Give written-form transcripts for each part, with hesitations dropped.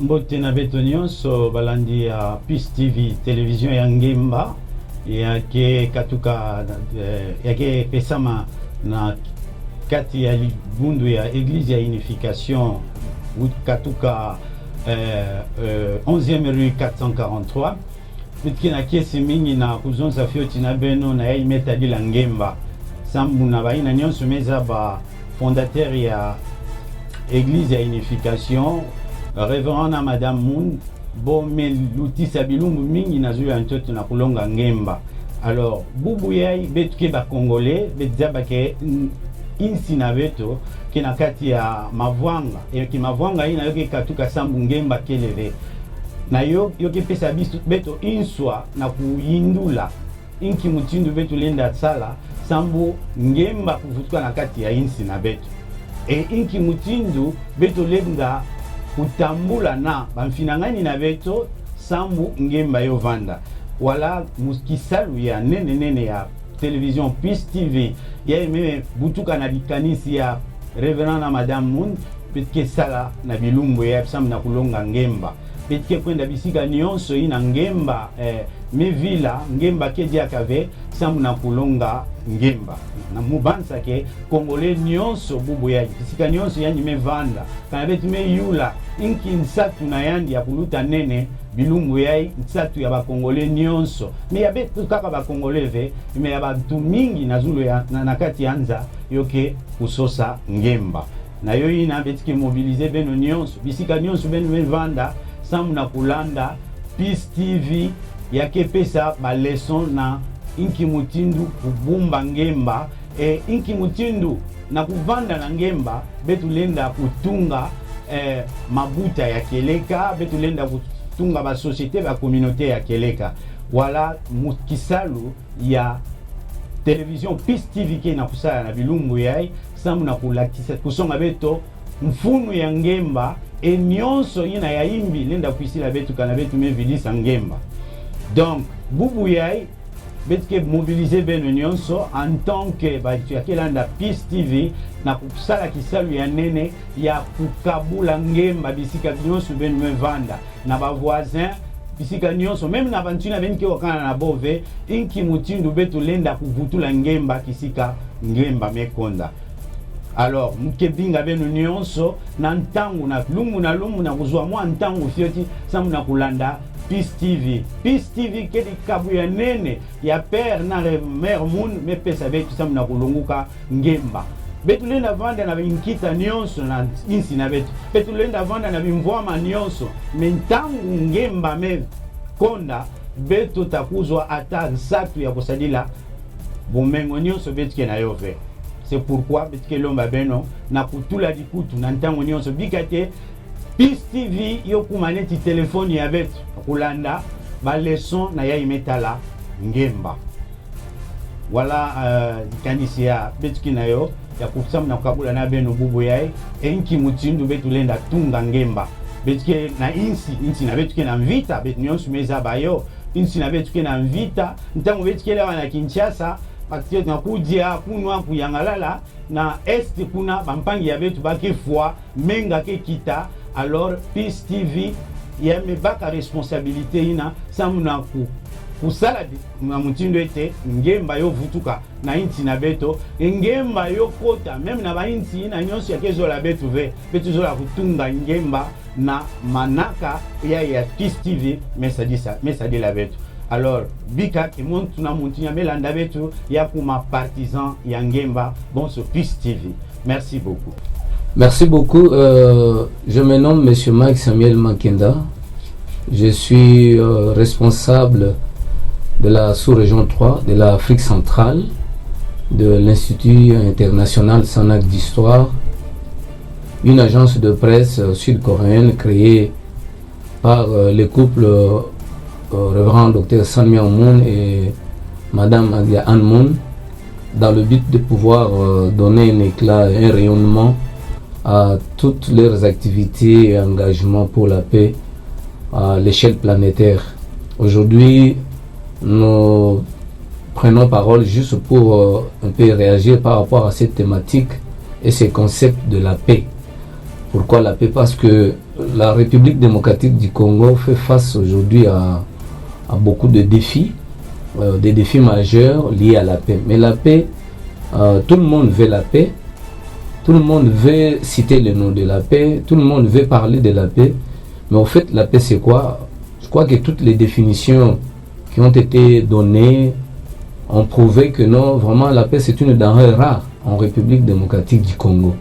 Mbote na beto nyonso balandi ya Peace TV television ya Ngemba yake katuka yake pesama na kati ya libundu ya Église ya Unification katuka 11e rue 443 bitki na kiesi mingi na kuzonza fioti na beno na yai metadi la Ngemba sambu na baina nyonso meza ba fondateur ya Église ya Unification Révérend na Madame Moon Bomé Lutisa Bilumbu mingi na zuya ntoto na kulonga Ngemba. Alors bubu yai betuke ba Congolais betzaba ke insi na beto kina kati ya mavwanga ki mavwanga ina yoke katuka sambu Ngemba kelele na yoke pesa bisu beto inswa na kuyindula inki mutindu beto lenda sala sambu Ngemba kuvutuka na kati ya insi na beto inki mutindu beto lenda kutambula na bamfinangani na beto sambu Ngemba yo vanda wala muskisalu ya nene ya television Peace TV ya meme butuka na dikanisi ya Reverend na Madame Moon petke sala na bilumbu ya sambu na kulonga Ngemba petke kwenda bisika nyonso ina Ngemba me vila Ngemba kedia kave sambu na kulonga Ngemba na mubansa ke Congolais nyonso bubu ya bisika nyonso yani me vanda kana betu me yula inki nsatu na yandi ya kuluta nene bilumbu yai nsatu ya ba Congolais nyonso me ya betu kaka ba Congolais ve me ya bantu mingi na zulu ya na kati anza yoke kusosa Ngemba na yo ina betiki mobiliser beno nyonso bisika nyonso beno me vanda sambu na kulanda Peace TV yake pesa ba leçon na inki mutindu kubumba Ngemba inki mutindu na kuvanda na Ngemba betulenda kutunga mabuta ya keleka betulenda kutunga ba société ba communauté ya keleka wala mukisalu ya television Peace TV ke na kusala na bilumbu yai sambu na kulakisa kusonga beto mfunu ya Ngemba nyonso ina ya imbi lenda kuisila betu kana betu mevilisa Ngemba donc bubu yai betke mobiliser beno nyonso en tant que batu ya kelanda Peace TV na kusala kisalu ya nene ya kukabula Ngemba bisika nyonso beno mevanda na ba voisin bisika nyonso même na bantina benki wakana na bove inki mutindu betu lenda kuvutula Ngemba kisika Ngemba mekonda. Alors mukebinga beno nyonso na ntangu na lumu na kuzwa mwa ntangu fioti sambu na kulanda Peace TV. Peace TV kedi kabu ya nene ya père na mère Moon me pesa betu sambu na kulunguka Ngemba. Betu lenda vanda na binkita nyonso na insi na betu. Betu lenda vanda na bimvwama nyonso. Mentangu Ngemba me konda betu takuzwa ata zatu ya kusadila bumengo nyonso betu ke na yove. C'est pourquoi betu ke lomba beno na kutula dikutu na ntangu nyonso bikate Peace TV yo kumaneti telefoni ya betu kulanda ba leçon na ya imetala Ngemba wala kanisi ya betu kinayo ya kusam na kukabula na beno bubu yai enki mutindu betu lenda tunga Ngemba betu ke na insi na betu ke na mvita betu nyonso meza bayo insi na betu ke na mvita ntango betu ke lewa na Kinshasa pakitio na kudia kunwa kuyangalala na este kuna bampangi ya betu bake foi menga ke kita. Alors Peace TV yeme baka responsabilité ina samu na kusala na mutindo ete Ngemba yo vutuka na inti na beto Ngemba yo kota même na ba inti ina nyonso ya kezo la betu ve betu zo la kutunga Ngemba na manaka ya Peace TV messadi la betu. Alors bika ki montu na muntinya melanda betu ya kuma partisan ya Ngemba bon sur Peace TV. Merci beaucoup. Merci beaucoup. Je me nomme Monsieur Mike Samuel Makenda. Je suis responsable de la sous-région 3 de l'Afrique centrale de l'Institut international Sanak d'histoire, une agence de presse sud-coréenne créée par le couple Révérend Dr San Myung Moon et Madame Adia Ann Moon dans le but de pouvoir donner un éclat et un rayonnement à toutes leurs activités et engagements pour la paix à l'échelle planétaire. Aujourd'hui, nous prenons parole juste pour un peu réagir par rapport à cette thématique et ces concepts de la paix. Pourquoi la paix? Parce que la République démocratique du Congo fait face aujourd'hui à beaucoup de défis, des défis majeurs liés à la paix. Mais la paix, tout le monde veut la paix, tout le monde veut citer le nom de la paix, tout le monde veut parler de la paix. Mais en fait, la paix, c'est quoi? Je crois que toutes les définitions qui ont été données ont prouvé que non, vraiment, la paix, c'est une denrée rare en République démocratique du Congo.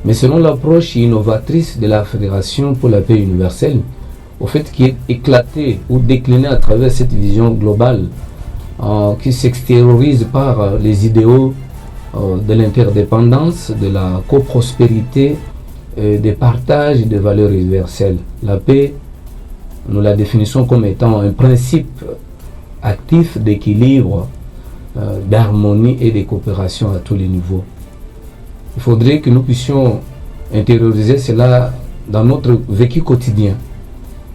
Mais selon l'approche innovatrice de la Fédération pour la paix universelle, au fait qui est éclatée ou déclinée à travers cette vision globale qui s'extériorise par les idéaux de l'interdépendance, de la coprospérité, des partages des valeurs universelles. La paix, nous la définissons comme étant un principe actif d'équilibre, d'harmonie et de coopération à tous les niveaux. Il faudrait que nous puissions intérioriser cela dans notre vécu quotidien.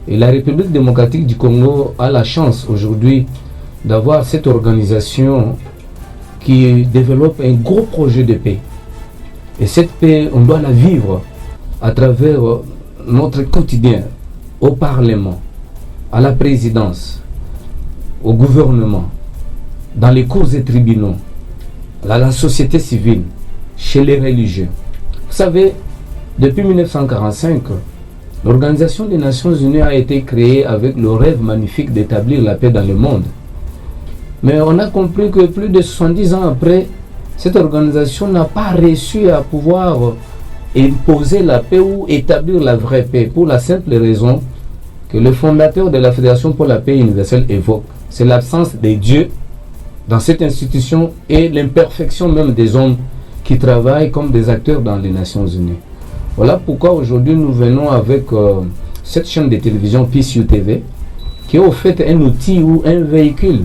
Et la République démocratique du Congo a la chance aujourd'hui d'avoir cette organisation qui développe un gros projet de paix. Et cette paix, on doit la vivre à travers notre quotidien, au Parlement, à la présidence, au gouvernement, dans les cours et tribunaux, à la société civile, chez les religieux. Vous savez, depuis 1945, l'Organisation des Nations Unies a été créée avec le rêve magnifique d'établir la paix dans le monde. Mais on a compris que plus de 70 ans après, cette organisation n'a pas réussi à pouvoir imposer la paix ou établir la vraie paix, pour la simple raison que le fondateur de la Fédération pour la paix universelle évoque. C'est l'absence des dieux dans cette institution et l'imperfection même des hommes qui travaillent comme des acteurs dans les Nations Unies. Voilà pourquoi aujourd'hui nous venons avec cette chaîne de télévision PISU TV, qui est au fait un outil ou un véhicule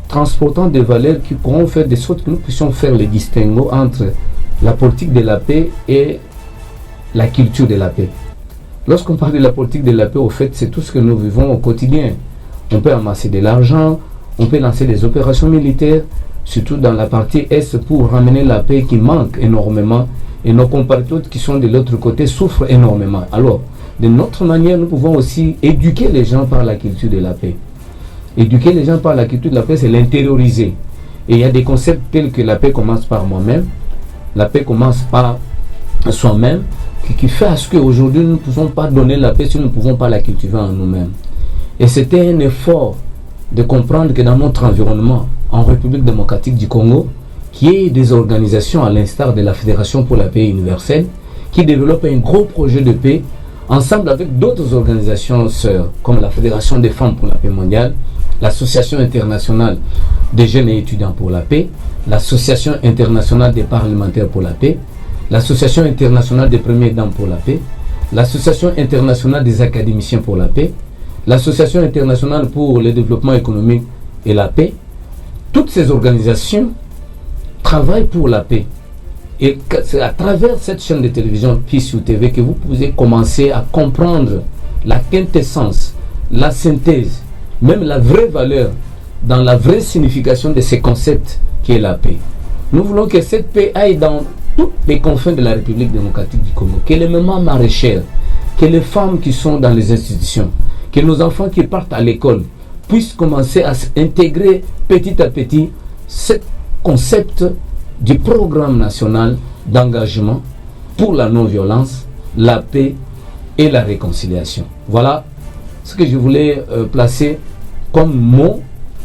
transportant des valeurs qui pourront faire de sorte que nous puissions faire les distinguos entre la politique de la paix et la culture de la paix. Lorsqu'on parle de la politique de la paix, au fait, c'est tout ce que nous vivons au quotidien. On peut amasser de l'argent, on peut lancer des opérations militaires, surtout dans la partie Est, pour ramener la paix qui manque énormément, et nos compatriotes qui sont de l'autre côté souffrent énormément. Alors, de notre manière, nous pouvons aussi éduquer les gens par la culture de la paix. Éduquer les gens par la culture de la paix, c'est l'intérioriser. Et il y a des concepts tels que la paix commence par moi-même, la paix commence par soi-même, qui fait à ce qu'aujourd'hui nous ne pouvons pas donner la paix si nous ne pouvons pas la cultiver en nous-mêmes. Et c'était un effort de comprendre que dans notre environnement, en République démocratique du Congo, qui est des organisations à l'instar de la Fédération pour la paix universelle, qui développent un gros projet de paix, ensemble avec d'autres organisations sœurs, comme la Fédération des femmes pour la paix mondiale, l'Association internationale des jeunes et étudiants pour la paix, l'Association internationale des parlementaires pour la paix, l'Association internationale des premières dames pour la paix, l'Association internationale des académiciens pour la paix, l'Association internationale pour le développement économique et la paix. Toutes ces organisations travaillent pour la paix. Et c'est à travers cette chaîne de télévision PISU TV que vous pouvez commencer à comprendre la quintessence, la synthèse, même la vraie valeur, dans la vraie signification de ces concepts qui est la paix. Nous voulons que cette paix aille dans toutes les confins de la République démocratique du Congo, que les mamans maraîchères, que les femmes qui sont dans les institutions, que nos enfants qui partent à l'école puissent commencer à s'intégrer petit à petit ce concept du programme national d'engagement pour la non-violence, la paix et la réconciliation. Voilà ce que je voulais placer comme mot,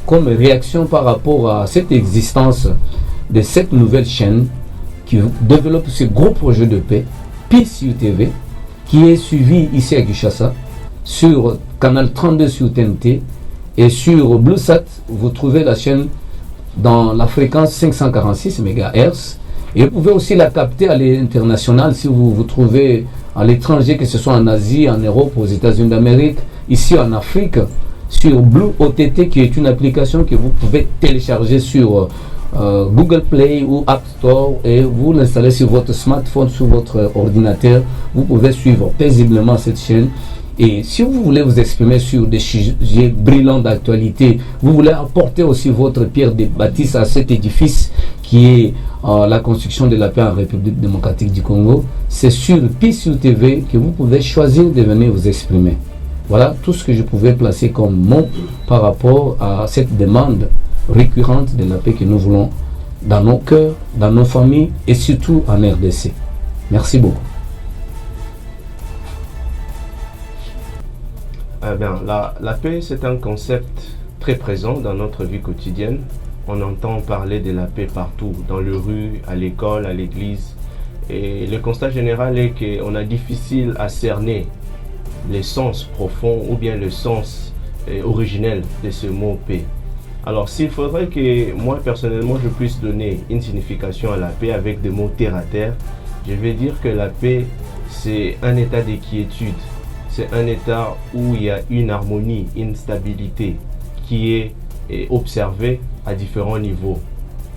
comme réaction par rapport à cette existence de cette nouvelle chaîne qui développe ce gros projet de paix, PISU TV, qui est suivi ici à Kinshasa, sur Canal 32 sur TNT et sur BlueSat, vous trouvez la chaîne dans la fréquence 546 MHz. Et vous pouvez aussi la capter à l'international si vous vous trouvez à l'étranger, que ce soit en Asie, en Europe, aux États-Unis d'Amérique, ici en Afrique, sur Blue OTT, qui est une application que vous pouvez télécharger sur Google Play ou App Store, et vous l'installez sur votre smartphone, sur votre ordinateur. Vous pouvez suivre paisiblement cette chaîne. Et si vous voulez vous exprimer sur des sujets brillants d'actualité, vous voulez apporter aussi votre pierre de bâtisse à cet édifice qui est la construction de la paix en République démocratique du Congo, c'est sur PIS TV que vous pouvez choisir de venir vous exprimer. Voilà tout ce que je pouvais placer comme mot par rapport à cette demande récurrente de la paix que nous voulons dans nos cœurs, dans nos familles et surtout en RDC. Merci beaucoup. La paix, c'est un concept très présent dans notre vie quotidienne. On entend parler de la paix partout, dans les rues, à l'école, à l'église. Et le constat général est qu'on a difficile à cerner le sens profond ou bien le sens originel de ce mot paix. Alors, s'il faudrait que moi, personnellement, je puisse donner une signification à la paix avec des mots terre à terre, je vais dire que la paix, c'est un état de quiétude. C'est un état où il y a une harmonie, une stabilité qui est observée à différents niveaux.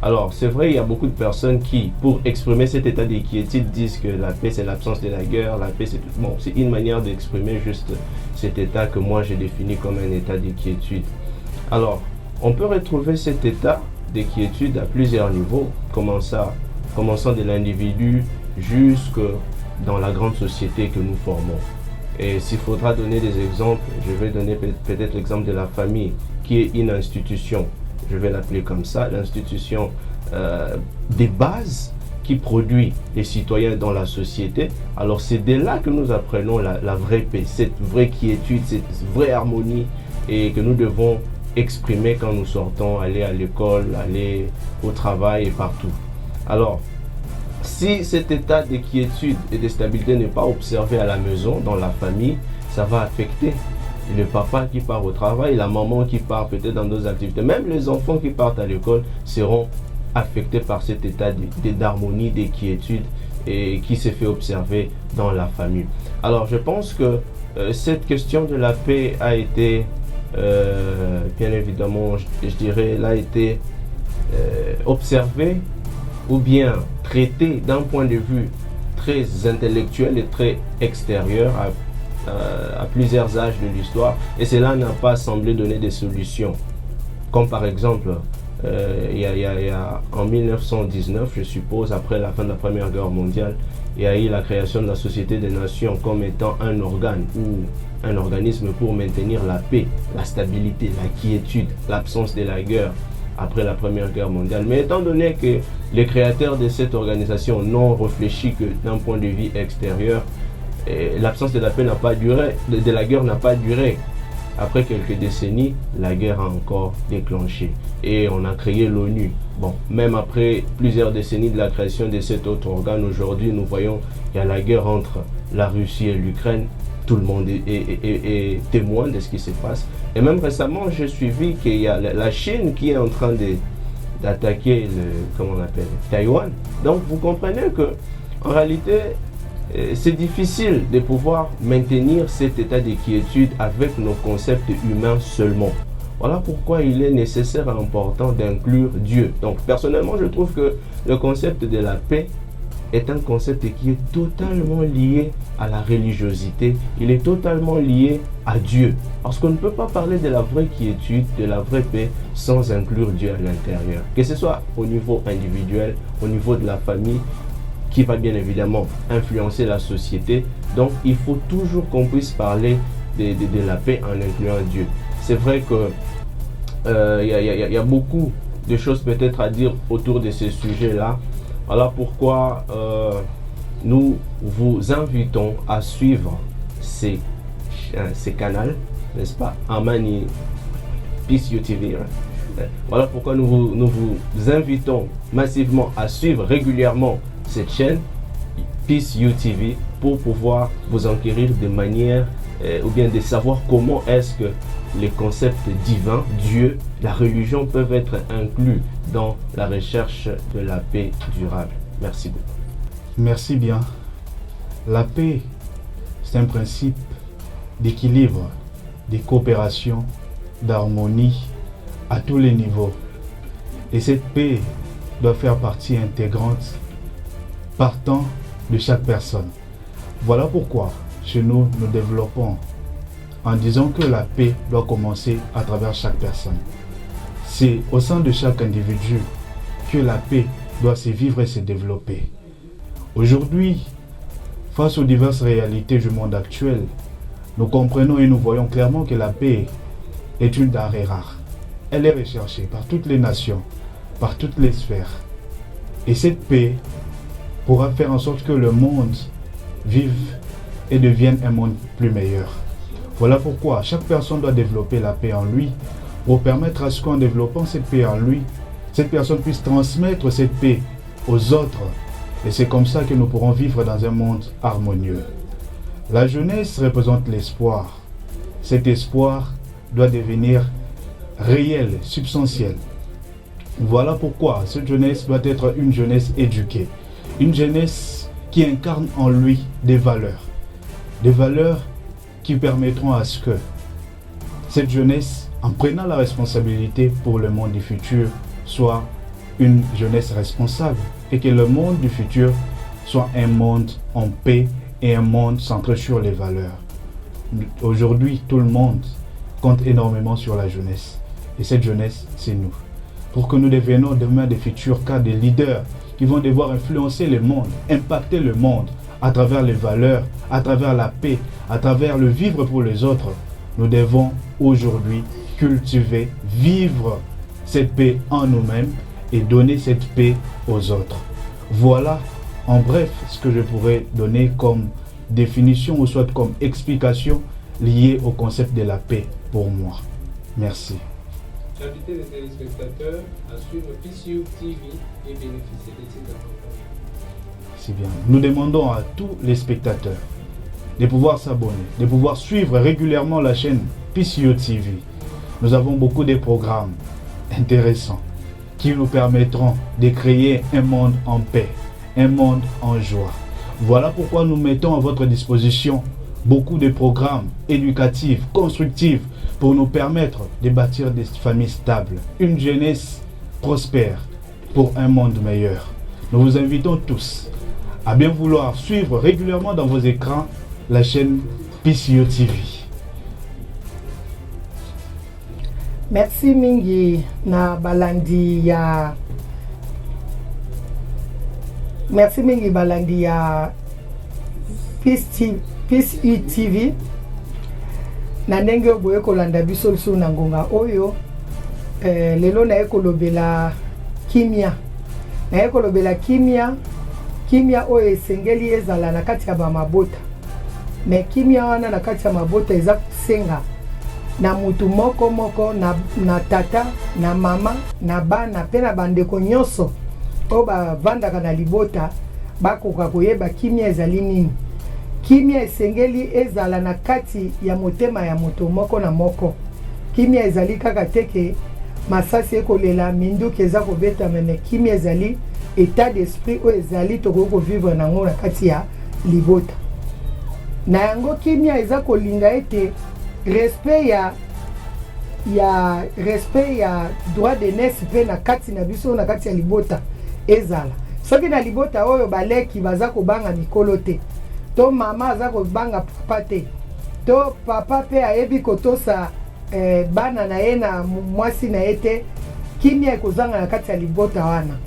Alors, c'est vrai, il y a beaucoup de personnes qui, pour exprimer cet état de quiétude, disent que la paix, c'est l'absence de la guerre, la paix, c'est tout. Bon, c'est une manière d'exprimer juste cet état que moi, j'ai défini comme un état de quiétude. Alors, on peut retrouver cet état de quiétude à plusieurs niveaux, commençant de l'individu jusque dans la grande société que nous formons. Et s'il faudra donner des exemples, je vais donner peut-être l'exemple de la famille, qui est une institution, je vais l'appeler comme ça, l'institution des bases qui produit les citoyens dans la société. Alors c'est de là que nous apprenons la vraie paix, cette vraie quiétude, cette vraie harmonie, et que nous devons exprimer quand nous sortons, aller à l'école, aller au travail et partout. Alors, si cet état de quiétude et de stabilité n'est pas observé à la maison, dans la famille, ça va affecter le papa qui part au travail, la maman qui part peut-être dans d'autres activités. Même les enfants qui partent à l'école seront affectés par cet état d'harmonie, de quiétude et qui s'est fait observer dans la famille. Alors, je pense que cette question de la paix a été bien évidemment, je dirais, elle a été observée ou bien traitée d'un point de vue très intellectuel et très extérieur à plusieurs âges de l'histoire, et cela n'a pas semblé donner des solutions. Comme par exemple, en 1919, je suppose, après la fin de la Première Guerre mondiale, il y a eu la création de la Société des Nations comme étant un organe ou un organisme pour maintenir la paix, la stabilité, la quiétude, l'absence de la guerre après la Première Guerre mondiale. Mais étant donné que les créateurs de cette organisation n'ont réfléchi que d'un point de vue extérieur, l'absence de la paix n'a pas duré, de la guerre n'a pas duré. Après quelques décennies, la guerre a encore déclenché et on a créé l'ONU. Bon, même après plusieurs décennies de la création de cet autre organe, aujourd'hui nous voyons qu'il y a la guerre entre la Russie et l'Ukraine. Tout le monde est témoin de ce qui se passe. Et même récemment, j'ai suivi qu'il y a la Chine qui est en train d'attaquer Taïwan. Donc vous comprenez que en réalité, c'est difficile de pouvoir maintenir cet état de quiétude avec nos concepts humains seulement. Voilà pourquoi il est nécessaire et important d'inclure Dieu. Donc personnellement, je trouve que le concept de la paix est un concept qui est totalement lié à la religiosité. Il est totalement lié à Dieu. Parce qu'on ne peut pas parler de la vraie quiétude, de la vraie paix, sans inclure Dieu à l'intérieur. Que ce soit au niveau individuel, au niveau de la famille, qui va bien évidemment influencer la société. Donc il faut toujours qu'on puisse parler de la paix en incluant Dieu. C'est vrai que y a beaucoup de choses peut-être à dire autour de ces sujets-là. Voilà pourquoi nous vous invitons à suivre ces canaux, n'est-ce pas, Amani PIS TV. Voilà pourquoi nous vous invitons massivement à suivre régulièrement cette chaîne PIS TV pour pouvoir vous enquérir de manière ou bien de savoir comment est-ce que les concepts divins, Dieu, la religion peuvent être inclus dans la recherche de la paix durable. Merci beaucoup. Merci bien. La paix, c'est un principe d'équilibre, de coopération, d'harmonie à tous les niveaux. Et cette paix doit faire partie intégrante partant de chaque personne. Voilà pourquoi chez nous, nous développons en disant que la paix doit commencer à travers chaque personne. C'est au sein de chaque individu que la paix doit se vivre et se développer. Aujourd'hui, face aux diverses réalités du monde actuel, nous comprenons et nous voyons clairement que la paix est une denrée rare. Elle est recherchée par toutes les nations, par toutes les sphères. Et cette paix pourra faire en sorte que le monde vive et devienne un monde plus meilleur. Voilà pourquoi chaque personne doit développer la paix en lui pour permettre à ce qu'en développant cette paix en lui, cette personne puisse transmettre cette paix aux autres. Et c'est comme ça que nous pourrons vivre dans un monde harmonieux. La jeunesse représente l'espoir. Cet espoir doit devenir réel, substantiel. Voilà pourquoi cette jeunesse doit être une jeunesse éduquée. Une jeunesse qui incarne en lui des valeurs. Des valeurs qui permettront à ce que cette jeunesse, en prenant la responsabilité pour le monde du futur, soit une jeunesse responsable et que le monde du futur soit un monde en paix et un monde centré sur les valeurs. Aujourd'hui, tout le monde compte énormément sur la jeunesse et cette jeunesse, c'est nous. Pour que nous devenions demain des futurs cas des leaders qui vont devoir influencer le monde, impacter le monde à travers les valeurs, à travers la paix, à travers le vivre pour les autres, nous devons aujourd'hui cultiver, vivre cette paix en nous-mêmes et donner cette paix aux autres. Voilà en bref ce que je pourrais donner comme définition ou soit comme explication liée au concept de la paix pour moi. Merci. J'invite les téléspectateurs à suivre PCU TV et bénéficier des titres d'accompagnement. C'est bien. Nous demandons à tous les spectateurs de pouvoir s'abonner, de pouvoir suivre régulièrement la chaîne PCU TV. Nous avons beaucoup de programmes intéressants qui nous permettront de créer un monde en paix, un monde en joie. Voilà pourquoi nous mettons à votre disposition beaucoup de programmes éducatifs, constructifs, pour nous permettre de bâtir des familles stables, une jeunesse prospère pour un monde meilleur. Nous vous invitons tous à bien vouloir suivre régulièrement dans vos écrans la chaîne PCU TV. Merci mingi na balandi ya Merci mingi balandi ya PCU TV na ndenge boye kolanda biso lisu na ngonga oyo lelo na ekolobela kimia na ekolobela kimia oyo esengeli ezala na kati ya bamabota me kimia wana na kati ya mabota eza kusenga na mutu moko na tata na mama na bana pe na bandeko nyonso oyo bavandaka na libota bakoka koyeba kimia ezali nini. Kimia esengeli ezala na kati ya motema ya moto moko na moko. Kimia ezali kaka teke masasi ekolela minduki eza kobeta meme. Kimia ezali état d'esprit oyo ezali tokoki kovivre nango na kati ya libota. Na yango kimia eza kolinga ete respect ya droit de nesse pe na kati na biso na kati ya libota ezala. Soki na libota oyo baleki baza kobanga mikolo te. To mama aza kobanga papa te. To papa pe ayebi kotosa bana na ye na mwasi na ye te. Kimia ekozanga na kati ya libota wana.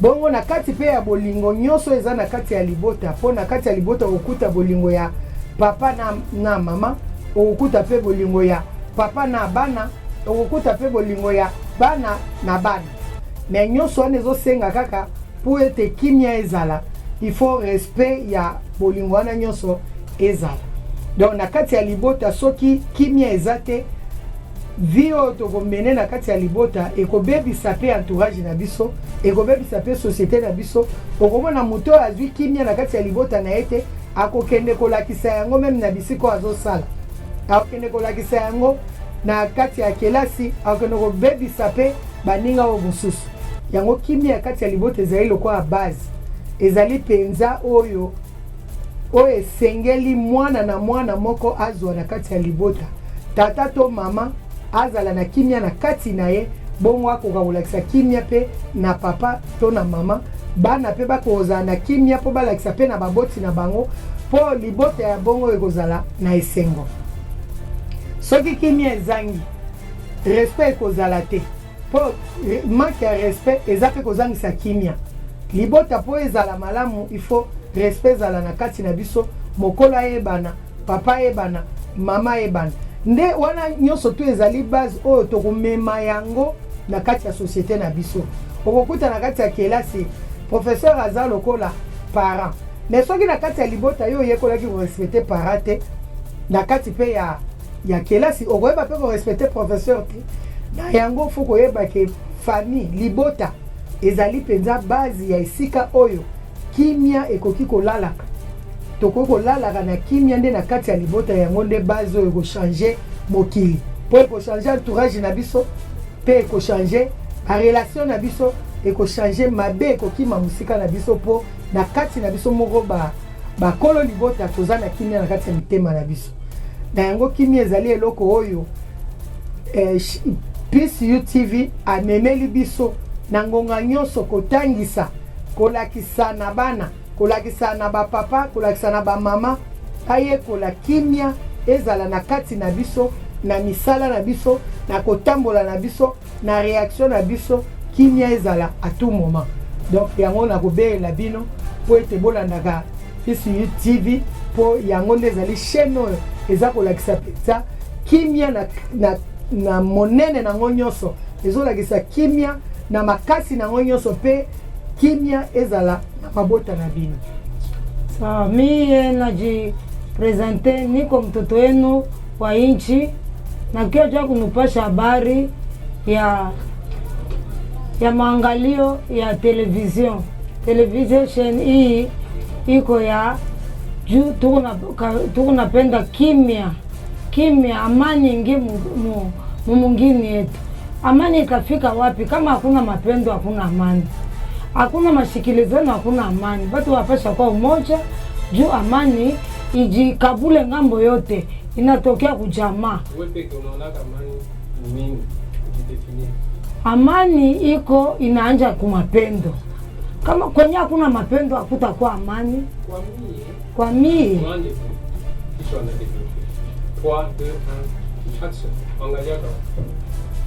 Bongo na kati pe ya bolingo nyonso eza na kati ya libota. Po na kati ya libota okuta bolingo ya papa na mama. Okuta pe bolingo ya papa na bana. Okuta pe bolingo ya bana na bana. Mais nyonso wana ezosenga kaka po ete kimia ezala. Il faut respect ya bolingo wana nyonso ezala. Donc na kati ya libota soki kimia ezate vio tokomene na kati ya libota ekobebisa pe entourage na biso, ekobebisa pe société na biso. Okomona moto azwi kimia na kati ya libota na ete akokende kolakisa yango meme na bisiko azosala. Akokende kolakisa yango na kati ya kelasi, akokende kobebisa pe baninga o mosusu. Yango kimia kati ya libota ezali lokola base. Ezali penza oyo esengeli mwana na mwana moko azwa na kati ya libota. Tata to mama azala na kimia na kati na ye, bongo akoka kolakisa kimia pe na papa to na mama. Bana pe bakozala na kimia po balakisa pe na baboti na bango po libota ya bongo ekozala na esengo. Soki kimia ezangi, respect ekozala te. Po manque ya respect eza pe kozangisa kimia. libota po ezala malamu il faut respect ezala na kati na biso mokola ebana papa ebana mama ebana nde wana nyonso tu ezali base oyo tokomema yango na kati ya société na biso okokuta na kati ya kelasi professeur aza lokola parent mais soki na kati ya libota yo oyekolaki korespecte parent te na kati mpe ya kelasi okoyeba mpe korespecte professeur te na yango fo koyeba ke famille libota ezali mpenza base ya esika oyo kimia ekoki kolalaka tokoki kolalaka na kimia nde na kati ya libota yango nde base oyo ekochange mokili mpo ekochange entourage na biso mpe ekochange barelation na biso ekochange mabe ekokima mosika na biso mpo na kati na biso moko bakolo libota toza na kimia na kati ya mitema na biso na yango kimia ezali eloko oyo PCU TV amemeli biso na ngonga nyonso kotangisa kolakisa na bana kolakisa na bapapa kolakisa na bamama ayekola kimia ezala na kati na biso na misala na biso na kotambola na biso na réaction na biso kimia ezala à tout moment donc yango na kobelela bino po ete bolandaka PCU TV po yango nde ezali chaîne oyo eza kolakisa peza kimia na monene nango nyonso ezolakisa kimia na makasi nango nyonso mpe kimia ezala na mabota na bino. Sawa, mie najipresente niko mtoto wenu wa inchi na kioja kunupasha habari ya maangalio ya television hii iko ya juu tukunapenda kimya amani ingi mungini yetu. Amani itafika wapi kama hakuna mapendo, hakuna amani, hakuna mashikilizano, hakuna amani. Batu wapasha kwa umoja juu amani ijikabule ngambo yote inatokea kujamaa. Amani iko inaanja kumapendo. Kama kwenye hakuna mapendo hakutakuwa amani. Kwa mie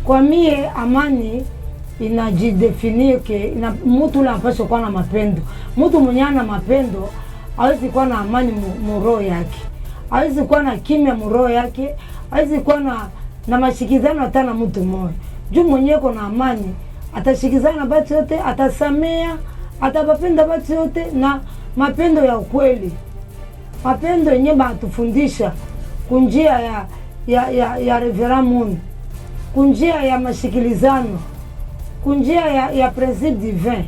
kwa mie amani inajidefinir ke mtu la pasha kuwa na mapendo. Mtu mwenye ana mapendo hawezi kuwa na amani muro yake, hawezi kuwa na kimya muro yake, hawezi kuwa na mashikizano hata na mtu mmoja. Juu mwenye ko na amani atashikizana batu yote, atasamea, atapapenda batu yote na mapendo ya ukweli. Mapendo yenye batufundisha kunjia ya Reverend Moon, kunjia ya mashikilizano, kunjia ya principe divin.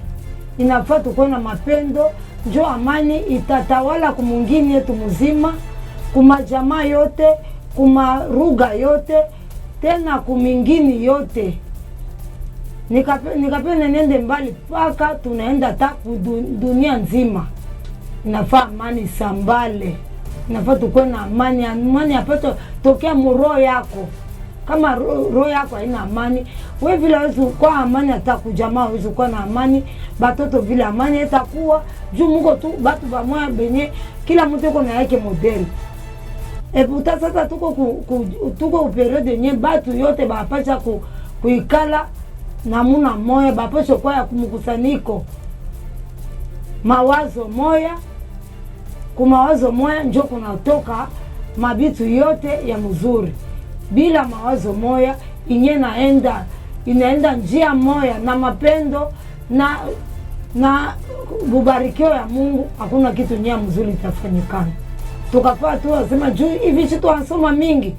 Inafaa tukuwe na mapendo, njo amani itatawala kumungini yetu mzima, kumajamaa yote, kumaruga yote, tena kumingini yote. Nikapenda nende mbali paka tunaenda taku dunia nzima. Inafaa amani sambale. Inafaa tukuwe na amani. Amani apato tokea muro yako. Kama roho yako haina amani, wewe vile hawezi kuwa amani, hata kujamaa hawezi kuwa na amani, batoto vile amani itakuwa juu muko tu batu bamoya benye kila mtu yuko na yake modeli. Eputa sasa tuko periode yenye batu yote bapasha kuikala namuna moya, bapasha kwa ya kumkusanyiko mawazo moya, kumawazo moya njo kunatoka mabitu yote ya mzuri. Bila mawazo moya inaenda njia moya na mapendo na bubarikio ya Mungu, hakuna kitu nia mzuri itafanyikana. Tukafaa tu wasema juu hivi chitu wasoma mingi,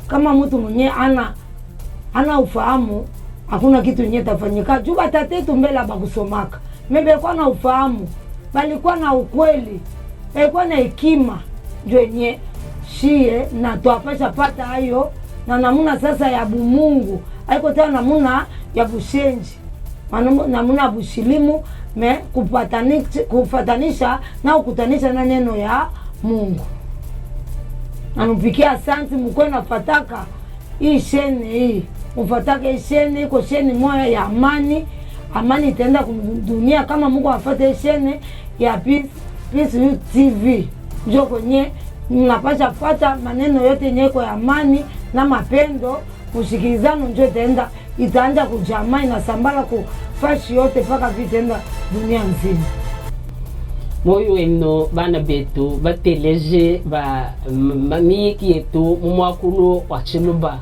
kama mtu mwenye ana ufahamu hakuna kitu nye itafanyika. Juu batatetu mbele bakusomaka mebe kwa na ufahamu, balikuwa na ukweli, balikuwa na hekima, juu yenye shie na tuapasha pata hayo na namuna sasa ya bumungu. Haiko tena namuna ya bushenji, namuna bushilimu me kupatanisha na ukutanisha na neno ya Mungu. Nanupikia asante mkwe na fataka hii sheni hii. Mfataka hii sheni, iko sheni moya ya amani. Amani itaenda dunia kama Mungu afate hii sheni ya PCU TV. Njo kwenye mnapasha fata maneno yote nyeko ya amani na mapendo, ushikilizano njo itaenda itaanja kujamaa inasambala kufashi yote mpaka vitenda dunia nzima. Moyo eno bana betu bateleje ba mamiki yetu mumwakulo wa chiluba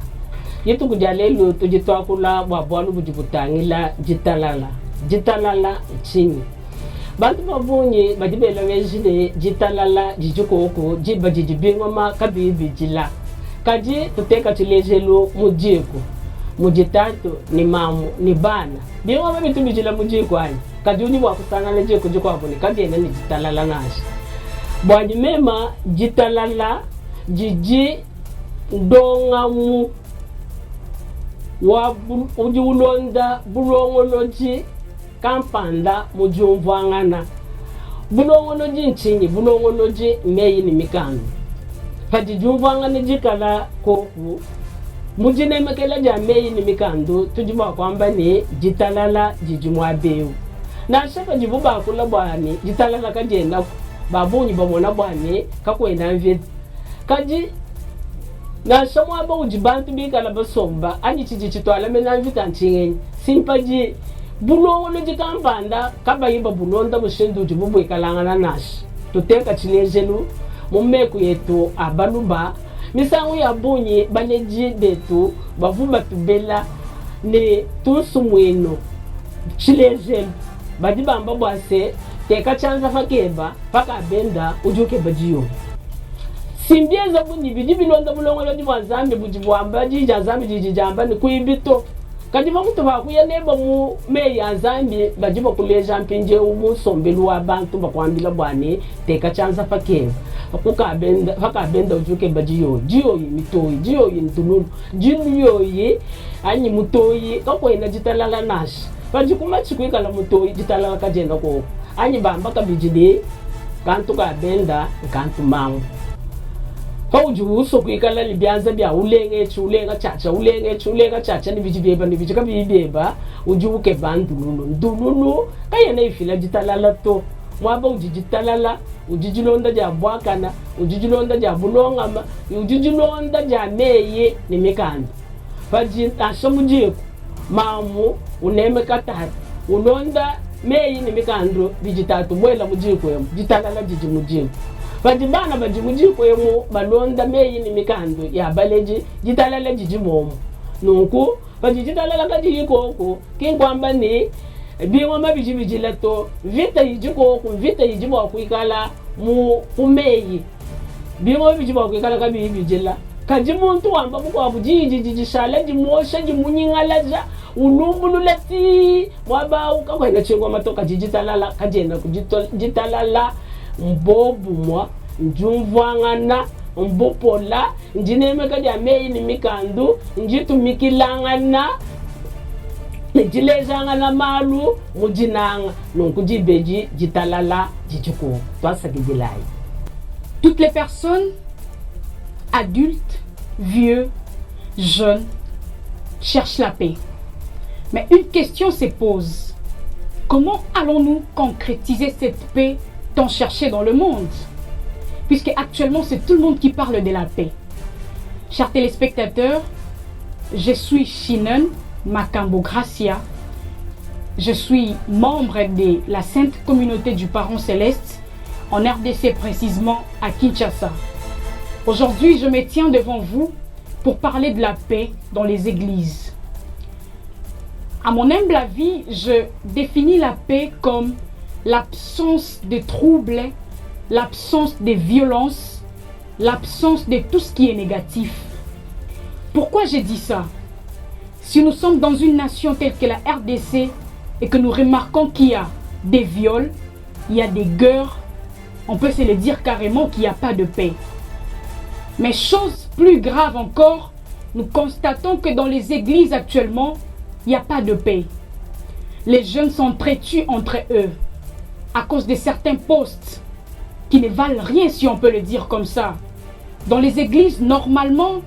yetu kujalelo tujitwakula bwabwalu bujibutangila jitalala chini bantu babunye badibela wejile jitalala jijukoko jiba jijibingoma kabibi jila kaji tuteka tilejelo mujiko mujitatu ni mamu ni bana bingoma bitu bijila mujiko ani kaji unyi wakusana leje kujiko abone kaji ene ni jitalala nashi bwanyi mema jitalala jiji ndongamu wa ujulonda bulongoloji kampanda mujumvangana bulongoloji nchinyi bulongoloji meyi ni mikando pati jumvangana jikala koku mujine mekela ja meyi ni mikando tujuma kwamba ni jitalala jijumwa beu na shaka jibuba kula bwani jitalala kajenda babunyi babona bwani kakwenda mvi kaji na shamwa ba ujibantu bikala basomba ani chitwala mena mvita nchingenyi simpaji bulongolo jikambanda kabayimba bulonda bushendu jibubu ikalangana nashi tuteka chilejelu mumeku yetu abaluba misangu ya bunyi baleji betu bavuba tubela ne tusumweno chilejelu badibamba bwase teka chanza fakeba paka benda ujuke bajiyo simbieza bunyi bidi bilonda bulongolo jibwazambe bujibwamba jijazambe jijijamba ni kuibito kadiba mutu bakuya neba mu meya zambi bajiba kuleja mpinje umu sombelu wa bantu bakwambila bwane teka chanza fakeba faka benda ujuke bajiyo jiyo mitoyi jiyo ntululu jiyo yi anyi mutoyi kakwena jitalala nashi bajikuma chikwikala mutoyi jitalala kajenda ko anyi bamba kabijide kantu ka benda kantu mangu Pauju uso kuikala libianza bia ulenga chacha ni bijibeba bibeba ujuke bandululu ndululu kayene ifila jitalala to mwaba ujijitalala ujijilonda ja bwakana ujijilonda ja bulongama ujijilonda ja meye ni mikando baji asomujeko mamu uneme katara ulonda meye ni mikando bijitatu mwela mujiko yemo jitalala jijimujiko badibana bajimujiko yemo balonda meyi ni mikando ya baleji jitalala jijimomo nuku bajitalala kajiko ko kinkwamba ni biwa mabijibijila to vita yijiko ko vita yijibo kuikala mu kumeyi biwa bijibo kuikala kabijila kajimuntu wamba ko abujiji shala jimosha jimunyingalaja ulumbululati waba ukakwenda chingwa matoka jitalala kajenda kujitalala mbobumwa njumvangana mbopola njinemeka dia meyi ni mikandu njitumikilangana njilezangana malu mujinanga nonkujibeji jitalala jijiko twasakijilai. Toutes les personnes, adultes, vieux, jeunes, cherchent la paix. Mais une question se pose. Comment allons-nous concrétiser cette paix tant cherchée dans le monde? Puisque actuellement c'est tout le monde qui parle de la paix. Chers téléspectateurs, je suis Shinon Makambo Gracia. Je suis membre de la Sainte Communauté du Parent Céleste en RDC, précisément à Kinshasa. Aujourd'hui, je me tiens devant vous pour parler de la paix dans les églises. À mon humble avis, je définis la paix comme l'absence de troubles, l'absence de violence, l'absence de tout ce qui est négatif. Pourquoi j'ai dit ça? Si nous sommes dans une nation telle que la RDC et que nous remarquons qu'il y a des viols, il y a des guerres, on peut se le dire carrément qu'il n'y a pas de paix. Mais chose plus grave encore, nous constatons que dans les églises actuellement, il n'y a pas de paix. Les jeunes s'entretuent entre eux à cause de certains postes qui ne valent rien, si on peut le dire comme ça. Dans les églises, normalement,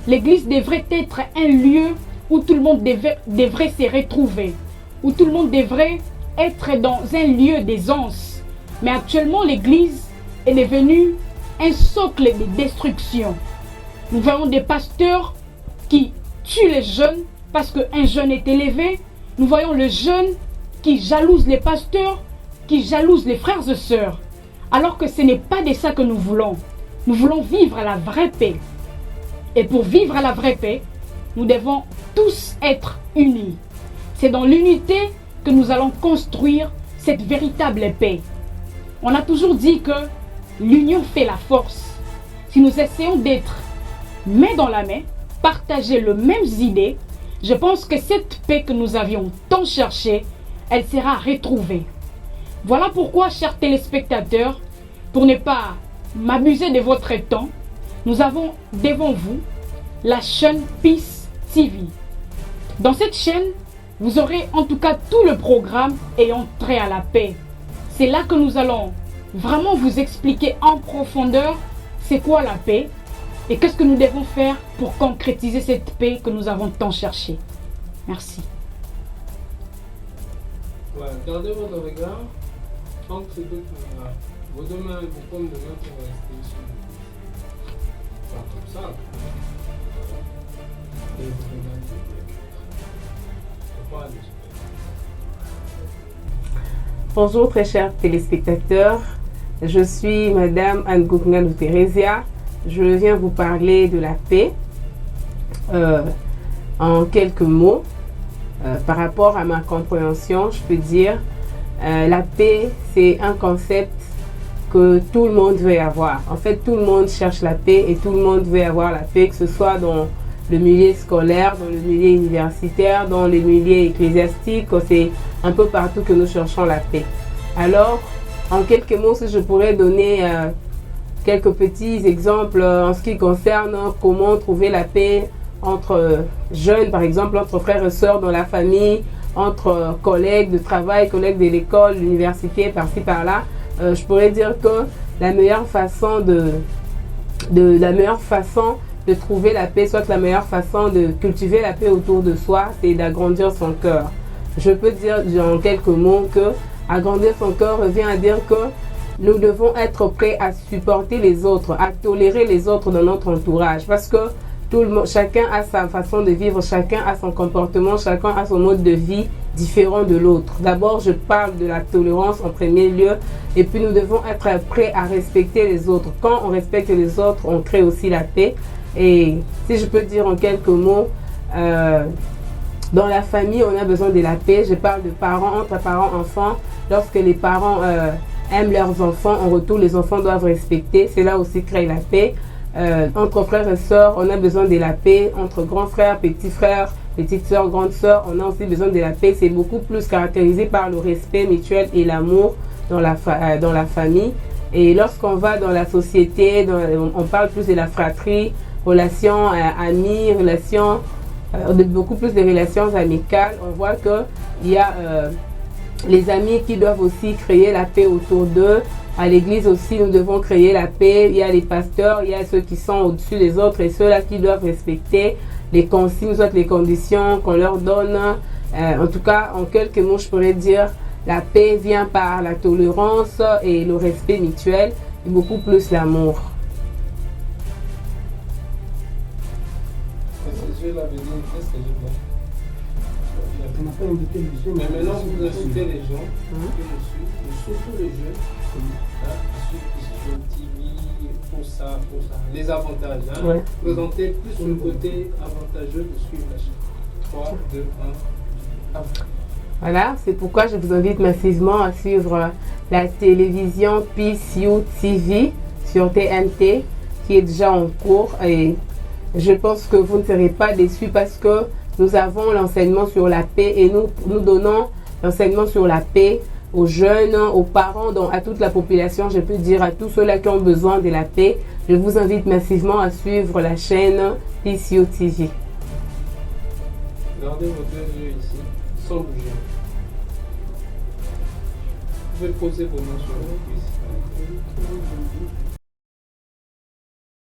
l'église devrait être un lieu où tout le monde devrait se retrouver, où tout le monde devrait être dans un lieu d'aisance. Mais actuellement, l'église est devenue un socle de destruction. Nous voyons des pasteurs qui tuent les jeunes parce qu'un jeune est élevé, nous voyons le jeune qui jalouse les pasteurs, qui jalouse les frères et sœurs. Alors que ce n'est pas de ça que nous voulons. Nous voulons vivre à la vraie paix. Et pour vivre à la vraie paix, nous devons tous être unis. C'est dans l'unité que nous allons construire cette véritable paix. On a toujours dit que l'union fait la force. Si nous essayons d'être main dans la main, partager les mêmes idées, je pense que cette paix que nous avions tant cherchée, elle sera retrouvée. Voilà pourquoi, chers téléspectateurs, pour ne pas m'abuser de votre temps, nous avons devant vous la chaîne Peace TV. Dans cette chaîne, vous aurez en tout cas tout le programme ayant trait à la paix. C'est là que nous allons vraiment vous expliquer en profondeur c'est quoi la paix et qu'est-ce que nous devons faire pour concrétiser cette paix que nous avons tant cherchée. Merci. Voilà, gardez votre regard. Tant que c'est vos deux mains, vos paumes de main pour rester sur le pouce. Enfin, comme ça. Et vous regardez. Voilà. Bonjour très chers téléspectateurs, je suis Madame Anne Goukngan Theresia. Je viens vous parler de la paix en quelques mots. Par rapport à ma compréhension, je peux dire la paix, c'est un concept que tout le monde veut avoir. En fait, tout le monde cherche la paix et tout le monde veut avoir la paix, que ce soit dans le milieu scolaire, dans le milieu universitaire, dans le milieu ecclésiastique, c'est un peu partout que nous cherchons la paix. Alors, en quelques mots, si je pourrais donner quelques petits exemples en ce qui concerne comment trouver la paix entre jeunes, par exemple, entre frères et sœurs dans la famille, entre collègues de travail, collègues de l'école, l'université, par-ci, par-là, je pourrais dire que la meilleure façon de trouver la paix, soit la meilleure façon de cultiver la paix autour de soi, c'est d'agrandir son cœur. Je peux dire en quelques mots que agrandir son cœur revient à dire que nous devons être prêts à supporter les autres, à tolérer les autres dans notre entourage, parce que chacun a sa façon de vivre, chacun a son comportement, chacun a son mode de vie différent de l'autre. D'abord, je parle de la tolérance en premier lieu, et puis nous devons être prêts à respecter les autres. Quand on respecte les autres, on crée aussi la paix. Et si je peux dire en quelques mots, dans la famille, on a besoin de la paix. Je parle de parents, entre parents, enfants. Lorsque les parents aiment leurs enfants, en retour, les enfants doivent respecter. Cela aussi crée la paix. Entre frères et sœurs, on a besoin de la paix. Entre grands frères, petites sœurs, grandes sœurs, on a aussi besoin de la paix. C'est beaucoup plus caractérisé par le respect mutuel et l'amour dans la famille. Et lorsqu'on va dans la société, on parle plus de la fratrie, relations amies, relations, beaucoup plus de relations amicales. On voit qu'il y a les amis qui doivent aussi créer la paix autour d'eux. À l'église aussi, nous devons créer la paix. Il y a les pasteurs, il y a ceux qui sont au-dessus des autres et ceux-là qui doivent respecter les consignes, soit les conditions qu'on leur donne. En tout cas, en quelques mots, je pourrais dire la paix vient par la tolérance et le respect mutuel et beaucoup plus l'amour. Mais maintenant, vous incitez les gens, surtout les jeunes, à suivre TV, pour ça, les avantages. Ouais. Présentez plus le côté avantageux de suivre la chaîne. 3, 2, 1. Voilà, c'est pourquoi je vous invite massivement à suivre la télévision Peace You TV sur TNT qui est déjà en cours et je pense que vous ne serez pas déçus parce que nous avons l'enseignement sur la paix et nous donnons l'enseignement sur la paix aux jeunes, aux parents, donc à toute la population, je peux dire à tous ceux-là qui ont besoin de la paix. Je vous invite massivement à suivre la chaîne Peace You TV. Gardez vos deux yeux ici, sans bouger. Vous pouvez poser vos mains sur la cuisse.